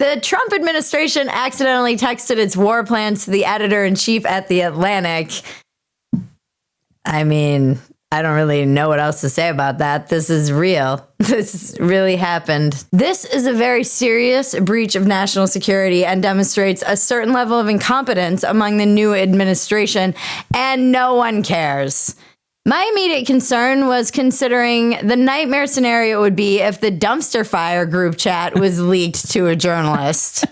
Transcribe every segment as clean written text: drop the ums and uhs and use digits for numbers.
The Trump administration accidentally texted its war plans to the editor-in-chief at The Atlantic. I mean, I don't really know what else to say about that. This is real. This really happened. This is a very serious breach of national security and demonstrates a certain level of incompetence among the new administration, and no one cares. My immediate concern was considering the nightmare scenario it would be if the dumpster fire group chat was leaked to a journalist.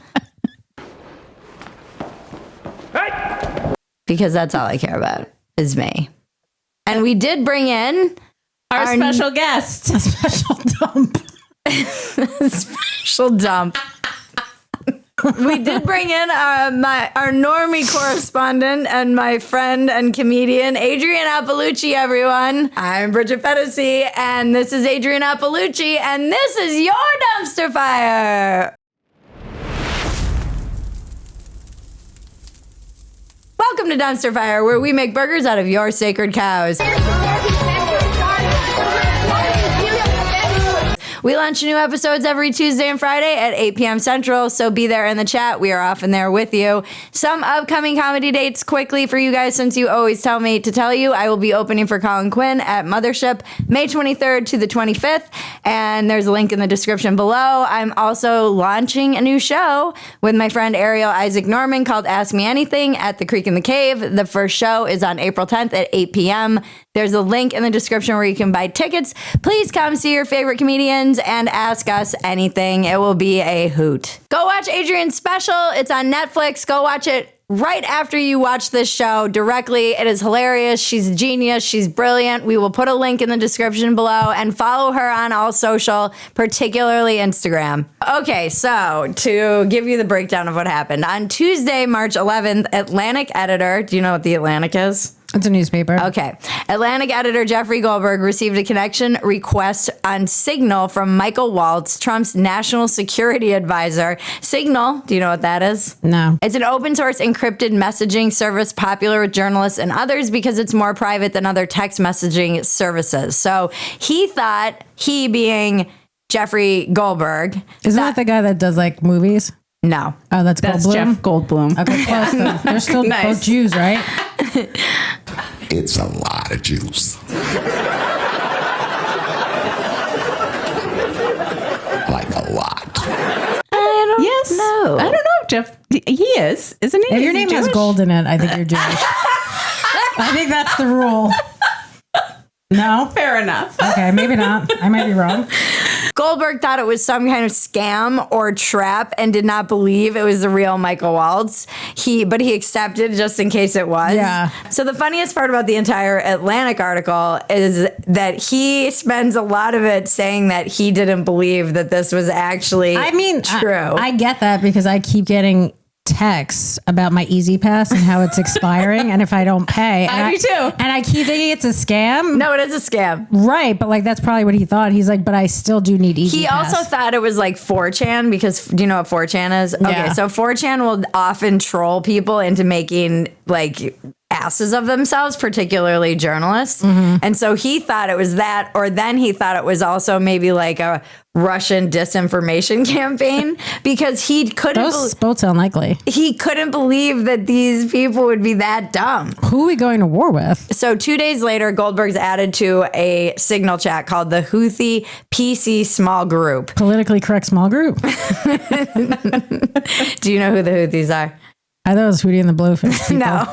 Because that's all I care about, is me. And we did bring in our special guest. A special dump. Special dump. We did bring in our normie correspondent and my friend and comedian, Adrienne Iapalucci, everyone. I'm Bridget Phetasy, and this is Adrienne Iapalucci, and this is your dumpster fire. Welcome to Dumpster Fire, where we make burgers out of your sacred cows. We launch new episodes every Tuesday and Friday at 8 p.m. Central, so be there in the chat. We are often there with you. Some upcoming comedy dates quickly for you guys, since you always tell me to tell you. I will be opening for Colin Quinn at Mothership May 23rd to the 25th, and there's a link in the description below. I'm also launching a new show with my friend Ariel Isaac Norman called Ask Me Anything at the Creek in the Cave. The first show is on April 10th at 8 p.m. There's a link in the description where you can buy tickets. Please come see your favorite comedians and ask us anything. It will be a hoot. Go watch Adrienne's special. It's on Netflix. Go watch it right after you watch this show directly. It is hilarious. She's a genius. She's brilliant. We will put a link in the description below, and follow her on all social, particularly Instagram. Okay, so to give you the breakdown of what happened. On Tuesday, March 11th, Atlantic editor, do you know what The Atlantic is? It's a newspaper. Okay. Atlantic editor Jeffrey Goldberg received a connection request on Signal from Michael Waltz, Trump's national security advisor. Signal, do you know what that is? No. It's an open source encrypted messaging service popular with journalists and others because it's more private than other text messaging services. So he thought, he being Jeffrey Goldberg. Isn't that the guy that does like movies? No. Oh, that's Goldblum? Jeff Goldblum. Okay, close though. They're still Nice. both Jews, right? It's a lot of juice. Like a lot. Yes. know. I don't know, Jeff. He is, isn't he? If your Is he name has Jewish? gold in it, I think you're Jewish. I think that's the rule. No? Fair enough. Okay, maybe not. I might be wrong. Goldberg thought it was some kind of scam or trap and did not believe it was the real Michael Waltz. But he accepted just in case it was. Yeah. So the funniest part about the entire Atlantic article is that he spends a lot of it saying that he didn't believe that this was actually true. I get that because I keep getting texts about my Easy Pass and how it's expiring and if I don't pay. I do too. And I keep thinking it's a scam. No, it is a scam. Right, but like that's probably what he thought. He's like, but I still do need Easy He Pass. also thought it was like 4chan because do you know what 4chan is? Okay, Yeah. so 4chan will often troll people into making like asses of themselves, particularly journalists. And so he thought it was that, or then he thought it was also maybe like a Russian disinformation campaign because he couldn't Those both sound likely. he couldn't believe that these people would be that dumb. Who are we going to war with? So 2 days later, Goldberg's added to a Signal chat called the Houthi PC Small Group. Politically correct small group. Do you know who the Houthis are? I thought it was Hootie and the Blowfish people. No.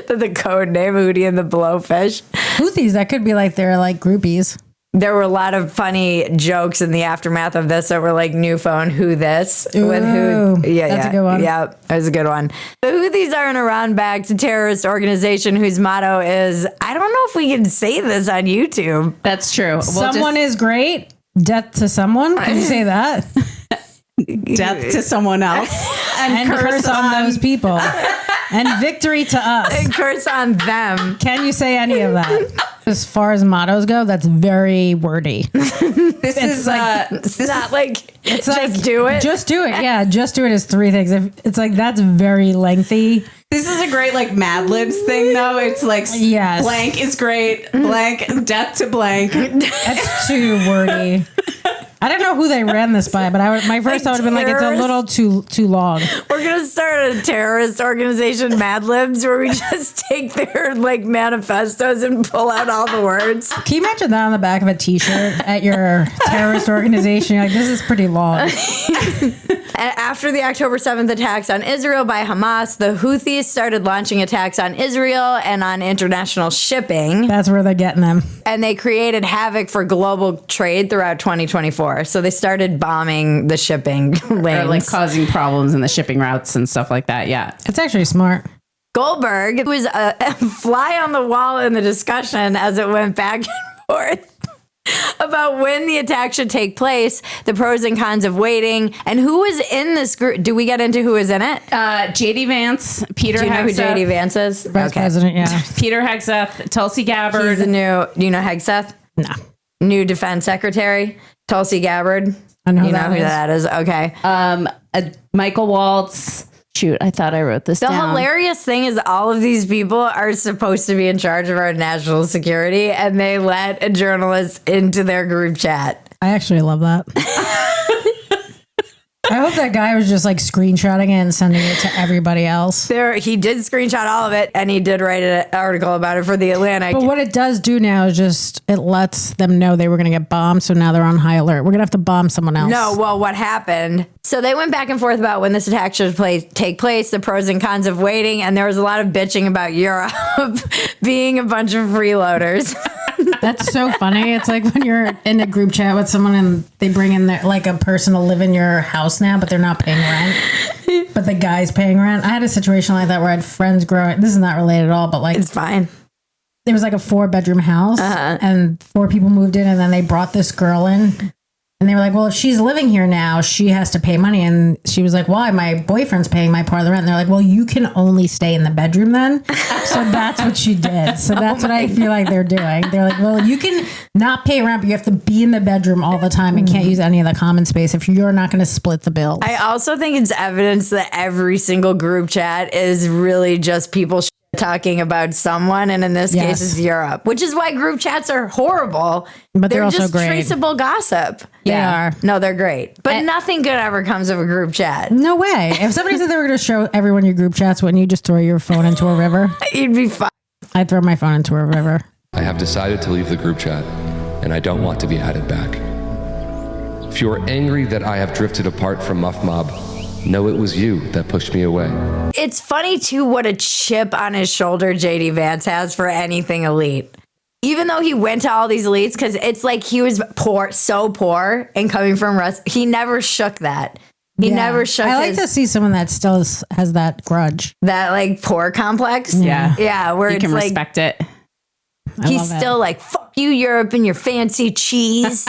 The code name Hootie and the Blowfish. Houthis, that could be like they're like groupies. There were a lot of funny jokes in the aftermath of this that were like new phone who this with who. Ooh, that's a good one. Yeah, that was a good one. The Houthis are an Iran-backed terrorist organization whose motto is, I don't know if we can say this on YouTube. That's true. Someone is great. Death to someone. Can you say that? Death to someone else. And curse on those people. And victory to us. And curse on them. Can you say any of that? As far as mottos go, that's very wordy. This is like It's not like, It's just like, do it. Just do it. Yeah, just do it is 3 things. It's like, that's very lengthy. this is a great like Mad Libs thing though. It's like Yes. blank is great. Blank death to blank. That's too wordy. I don't know who they ran this by, but my first thought would have been like, it's a little too long. We're going to start a terrorist organization, Mad Libs, where we just take their like manifestos and pull out all the words. Can you imagine that on the back of a t-shirt at your terrorist organization? You're like, this is pretty long. After the October 7th attacks on Israel by Hamas, the Houthis started launching attacks on Israel and on international shipping. That's where they're getting them. And they created havoc for global trade throughout 2024. So they started bombing the shipping lanes. Or like causing problems in the shipping routes and stuff like that. Yeah. It's actually smart. Goldberg was a fly on the wall in the discussion as it went back and forth about when the attack should take place, the pros and cons of waiting, and who was in this group. Do we get into who was in it? JD Vance, Peter Do you know who Hegseth. JD Vance is? Vice President, yeah. Peter Hegseth, Tulsi Gabbard. He's the new, do you know Hegseth? No. New Defense Secretary, Tulsi Gabbard. I know you know who that is. Okay. Michael Waltz. Shoot, I thought I wrote this The down. hilarious thing is all of these people are supposed to be in charge of our national security, and they let a journalist into their group chat. I actually love that. I hope that guy was just like screenshotting it and sending it to everybody else. He did screenshot all of it, and he did write an article about it for The Atlantic. But what it does do now is just it lets them know they were going to get bombed, so now they're on high alert. We're going to have to bomb someone else. No, well, what happened? So they went back and forth about when this attack should take place, the pros and cons of waiting, and there was a lot of bitching about Europe being a bunch of freeloaders. That's so funny. It's like when you're in a group chat with someone and they bring in their, like a person to live in your house now, but they're not paying rent. But the guy's paying rent. I had a situation like that where I had friends growing. This is not related at all, but like It's fine. there was like a 4-bedroom house and 4 people moved in, and then they brought this girl in. And they were like, well, if she's living here now, she has to pay money. And she was like, why? My boyfriend's paying my part of the rent. And they're like, well, you can only stay in the bedroom then. So that's what she did. So that's what I feel like they're doing. They're like, well, you can not pay rent, but you have to be in the bedroom all the time and can't use any of the common space if you're not going to split the bill. I also think it's evidence that every single group chat is really just people talking about someone, and in this case it's Europe, which is why group chats are horrible. But they're also just great. traceable gossip. They are. No, they're great. But nothing good ever comes of a group chat. No way. If somebody said they were going to show everyone your group chats, wouldn't you just throw your phone into a river? You'd be fine. I'd throw my phone into a river. I have decided to leave the group chat, and I don't want to be added back. If you are angry that I have drifted apart from Muff Mob, know it was you that pushed me away. It's funny, too, what a chip on his shoulder JD Vance has for anything elite. Even though he went to all these elites, because it's like he was poor, so poor, and coming from he never shook that. He never shook I like to see someone that still has that grudge. that like poor complex. Yeah. Yeah, where You it's can like respect it. he's still like, fuck you, Europe, and your fancy cheese.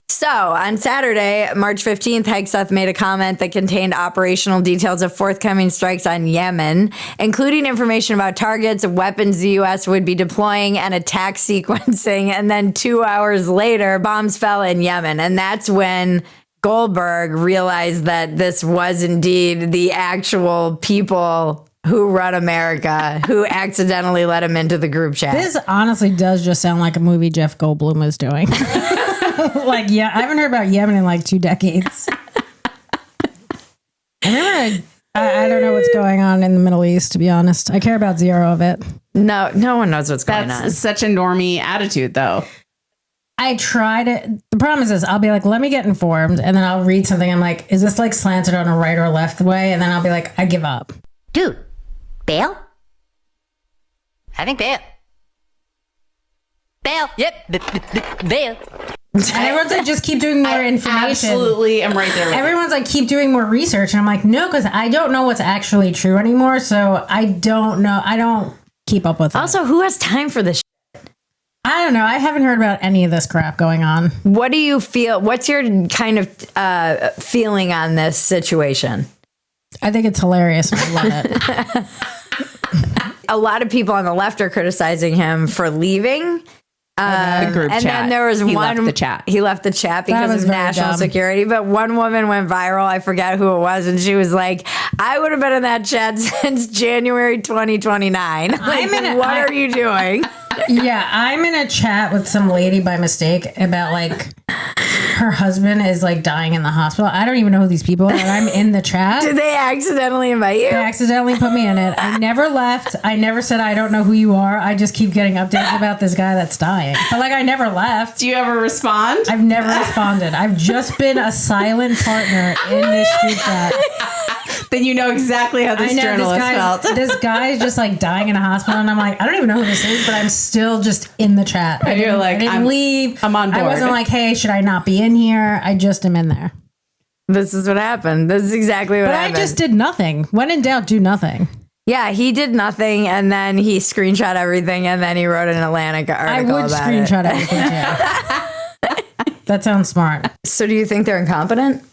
So on Saturday, March 15th, Hegseth made a comment that contained operational details of forthcoming strikes on Yemen, including information about targets, weapons the U.S. would be deploying, and attack sequencing. And then 2 hours later, bombs fell in Yemen. And that's when Goldberg realized that this was indeed the actual people who run America who accidentally let him into the group chat. This honestly does just sound like a movie Jeff Goldblum is doing. Like, yeah, I haven't heard about Yemen in like 2 decades. I don't know what's going on in the Middle East, to be honest. I care about zero of it. No one knows what's going on. That's such a normie attitude, though. I try to. The problem is this: I'll be like, let me get informed, and then I'll read something. I'm like, is this like slanted on a right or left way? And then I'll be like, I give up. Dude, bail? I think bail. Bail. Yep. Bail. And everyone's like, just keep doing more information. Absolutely, I'm right there with you. Everyone's like, keep doing more research. And I'm like, no, because I don't know what's actually true anymore. So I don't know. I don't keep up with it. Also, who has time for this? I don't know. I haven't heard about any of this crap going on. What do you feel? What's your kind of feeling on this situation? I think it's hilarious. I love it. A lot of people on the left are criticizing him for leaving. The group And chat. then there was He one. left the chat. He left the chat because was of very national dumb. security. But one woman went viral. I forget who it was, and she was like, "I would have been in that chat since January 2029. Like, what are you doing?" Yeah, I'm in a chat with some lady by mistake about like her husband is like dying in the hospital. I don't even know who these people are. And I'm in the chat. Did they accidentally invite you? They accidentally put me in it. I never left. I never said I don't know who you are. I just keep getting updates about this guy that's dying. But like I never left. Do you ever respond? I've never responded. I've just been a silent partner in this group chat. Then you know exactly how this journalist felt. This guy is just like dying in a hospital, and I'm like, I don't even know who this is, but I'm still just in the chat. And you're like, I didn't leave. I'm on board. I wasn't like, hey, should I not be in here? I just am in there. This is what happened. This is exactly what happened. I just did nothing. When in doubt, do nothing. Yeah, he did nothing, and then he screenshot everything, and then he wrote an Atlantic article I would about screenshot it. everything too. That sounds smart. So do you think they're incompetent?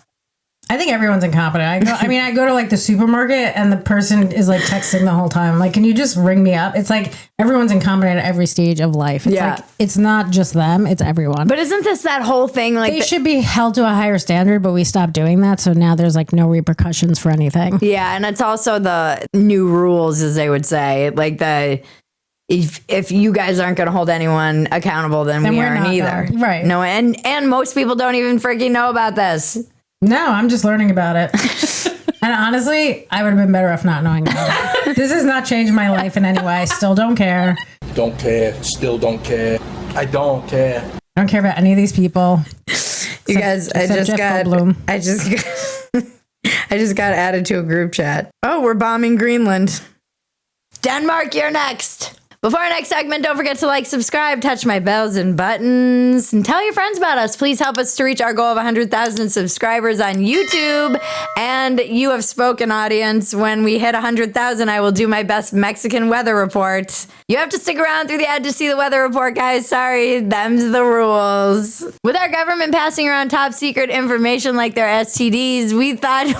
I think everyone's incompetent. I go to like the supermarket and the person is like texting the whole time. Like, can you just ring me up? It's like everyone's incompetent at every stage of life. It's like, it's not just them, it's everyone. But isn't this that whole thing? Like they should be held to a higher standard, but we stopped doing that. So now there's like no repercussions for anything. Yeah. And it's also the new rules, as they would say, like if you guys aren't going to hold anyone accountable, then we aren't either. Right. No. And most people don't even freaking know about this. No, I'm just learning about it. And honestly, I would have been better off not knowing about it. This has not changed my life in any way. I still don't care. Don't care. Still don't care. I don't care. I don't care about any of these people. You guys, I just got added to a group chat. Oh, we're bombing Greenland. Denmark, you're next. Before our next segment, don't forget to like, subscribe, touch my bells and buttons, and tell your friends about us. Please help us to reach our goal of 100,000 subscribers on YouTube. And you have spoken, audience. When we hit 100,000, I will do my best Mexican weather report. You have to stick around through the ad to see the weather report, guys. Sorry, them's the rules. With our government passing around top secret information like their STDs, we thought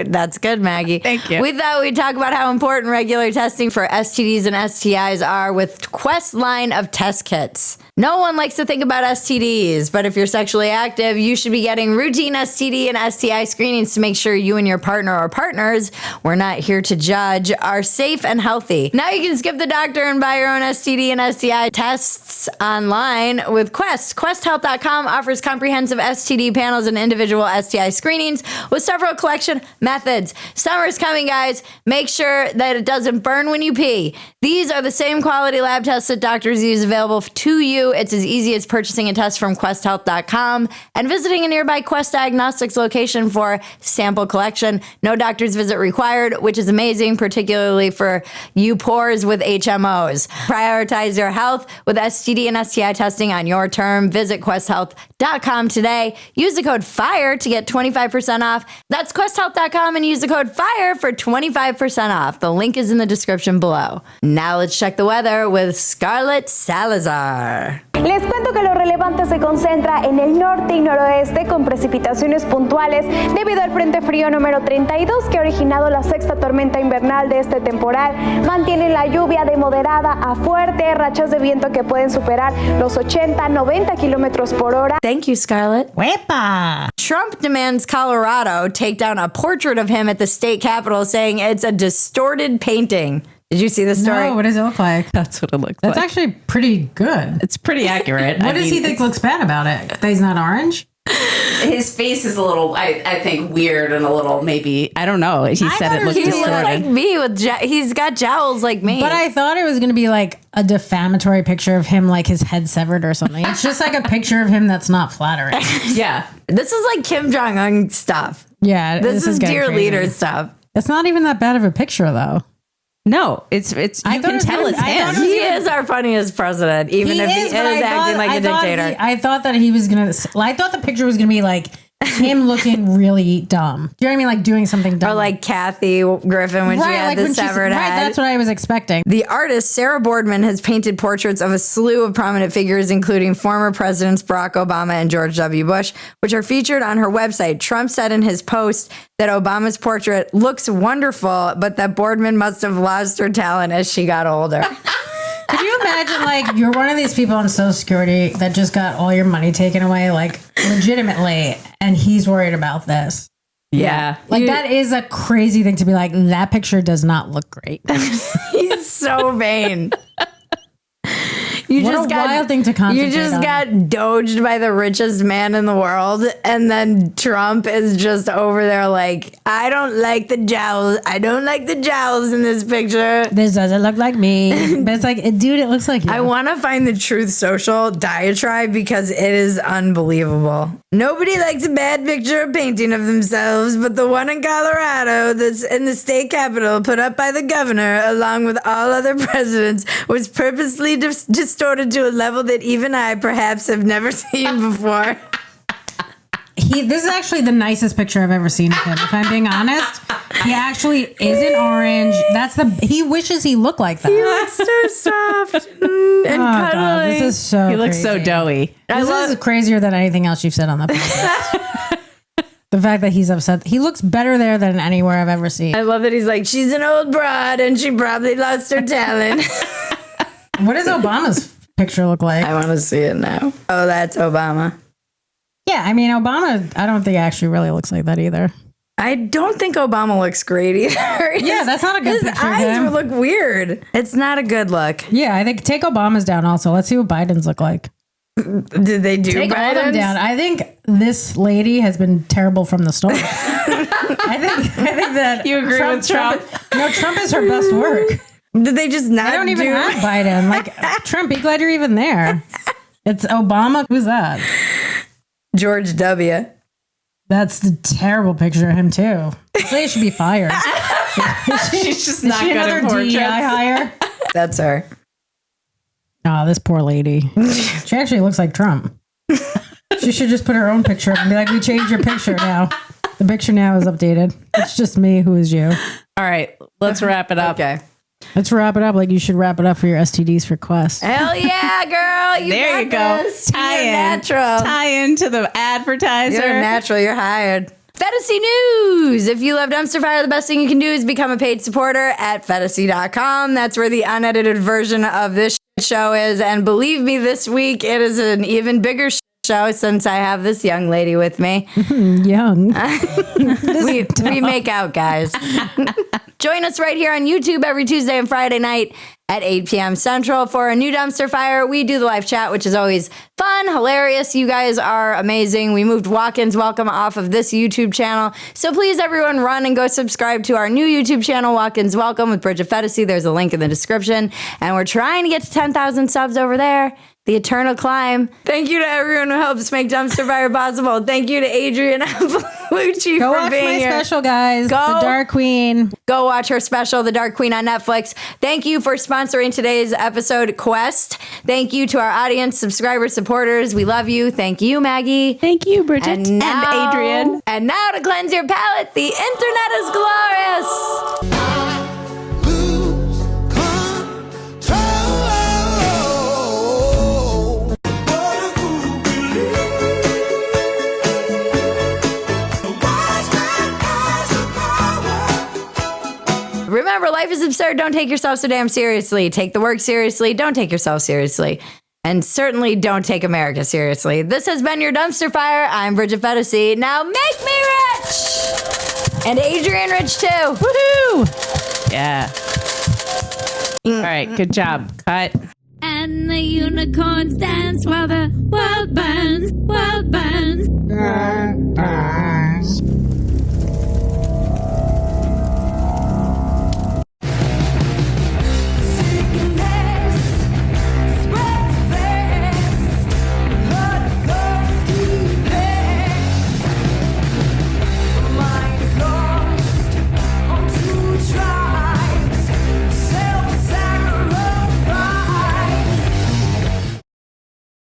that's good, Maggie. Thank you. We thought we'd talk about how important regular testing for STDs and STIs are with Quest's line of test kits. No one likes to think about STDs, but if you're sexually active, you should be getting routine STD and STI screenings to make sure you and your partner or partners, we're not here to judge, are safe and healthy. Now you can skip the doctor and buy your own STD and STI tests online with Quest. QuestHealth.com offers comprehensive STD panels and individual STI screenings with several collection methods. Summer's coming, guys. Make sure that it doesn't burn when you pee. These are the same quality lab tests that doctors use available to you. It's as easy as purchasing a test from QuestHealth.com and visiting a nearby Quest Diagnostics location for sample collection. No doctor's visit required, which is amazing, particularly for you poors with HMOs. Prioritize your health with STD and STI testing on your term. Visit QuestHealth.com today. Use the code FIRE to get 25% off. That's QuestHealth.com and use the code FIRE for 25% off. The link is in the description below. Now let's check the weather with Scarlett Salazar. Les cuento que lo relevante se concentra en el norte y noroeste con precipitaciones puntuales debido al frente frío número 32 que ha originado la sexta tormenta invernal de este temporal. Mantienen la lluvia de moderada a fuerte, rachas de viento que pueden superar los 80-90 kilómetros por hora. Thank you, Scarlett. Wepa! Trump demands Colorado take down a portrait of him at the state capitol, saying it's a distorted painting. Did you see this story? No, what does it look like? That's what it looks That's like. actually pretty good. It's pretty accurate. What does he think looks bad about it? That he's not orange? His face is a little, I think, weird and a little maybe, I don't know. He said it looked He looks distorted. like me with he's got jowls like me. But I thought it was going to be like a defamatory picture of him, like his head severed or something. It's just like a picture of him that's not flattering. Yeah. This is like Kim Jong-un stuff. Yeah. This is getting dear crazy. leader stuff. It's not even that bad of a picture, though. No, it's you I thought can it was tell gonna- it's I thought him. it was He is our funniest president, even if he is but I acting thought- like a I thought dictator. I thought that he was going to, I thought the picture was going to be like him looking really dumb. Do you know what I mean? Like doing something dumb. Or like Kathy Griffin when she had like the when she's- severed right, head. that's what I was expecting. The artist Sarah Boardman has painted portraits of a slew of prominent figures, including former presidents Barack Obama and George W. Bush, which are featured on her website. Trump said in his post that Obama's portrait looks wonderful, but that Boardman must have lost her talent as she got older. Could you imagine, like, you're one of these people on Social Security that just got all your money taken away, like, legitimately, and he's worried about this? Yeah. Like, that is a crazy thing to be like, that picture does not look great. He's so vain. What a wild thing to concentrate You just on. got doged by the richest man in the world, and then Trump is just over there like, I don't like the jowls. I don't like the jowls in this picture. This doesn't look like me. But it's like, dude, it looks like you. I want to find the Truth Social diatribe because it is unbelievable. Nobody likes a bad picture or painting of themselves, but the one in Colorado that's in the state capitol put up by the governor along with all other presidents was purposely distorted to a level that even I perhaps have never seen before. This is actually the nicest picture I've ever seen of him. If I'm being honest, he actually is in orange. He wishes he looked like that. He looks so soft and cuddly. God, this is so He looks so crazy. doughy. This is crazier than anything else you've said on the podcast. The fact that he's upset. He looks better there than anywhere I've ever seen. I love that he's like, she's an old broad and she probably lost her talent. What does Obama's picture look like? I want to see it now. Oh, that's Obama. Yeah, I mean, Obama, I don't think actually really looks like that either. I don't think Obama looks great either. Yeah, that's not a good His picture of eyes him. would look weird. It's not a good look. Yeah, I think take Obama's down also. Let's see what Biden's look like. Did they do Take all of them Biden's? down. I think this lady has been terrible from the start. I think that You agree with Trump? No, Trump is her best work. Did they just not I don't even do have Biden. Like, Trump, be glad you're even there. It's Obama. Who's that? George W. That's the terrible picture of him, too. This lady should be fired. She's just Is not she good another at portraits. DEI hire? That's her. Oh, this poor lady. She actually looks like Trump. She should just put her own picture up and be like, we changed your picture now. The picture now is updated. It's just me. Who is you? All right, let's wrap it up. Okay. Let's wrap it up like you should wrap it up for your STDs for Quest. Hell yeah, girl. There you go. This. Tie You're in. natural. Tie into the advertiser. You're natural. You're hired. Phetasy News. If you love Dumpster Fire, the best thing you can do is become a paid supporter at Phetasy.com. That's where the unedited version of this show is. And believe me, this week it is an even bigger show since I have this young lady with me. Young. We make out, guys. Join us right here on YouTube every Tuesday and Friday night at 8 p.m. Central for a new Dumpster Fire. We do the live chat, which is always fun, hilarious. You guys are amazing. We moved Walk-Ins Welcome off of this YouTube channel. So please, everyone, run and go subscribe to our new YouTube channel, Walk-Ins Welcome with Bridget Phetasy. There's a link in the description. And we're trying to get to 10,000 subs over there. The eternal climb. Thank you to everyone who helps make Dumpster Fire possible. Thank you to Adrienne Iapalucci Go for watch being my here. special, guys. Go. The Dark Queen. Go watch her special, The Dark Queen, on Netflix. Thank you for sponsoring today's episode, Quest. Thank you to our audience, subscribers, supporters. We love you. Thank you, Maggie. Thank you, Bridget and Adrienne. And now to cleanse your palate, the internet is glorious. Remember, life is absurd. Don't take yourself so damn seriously. Take the work seriously. Don't take yourself seriously. And certainly don't take America seriously. This has been your Dumpster Fire. I'm Bridget Phetasy. Now make me rich! And Adrienne rich too. Woohoo! Yeah. All right, good job. Cut. And the unicorns dance while the world burns, world burns.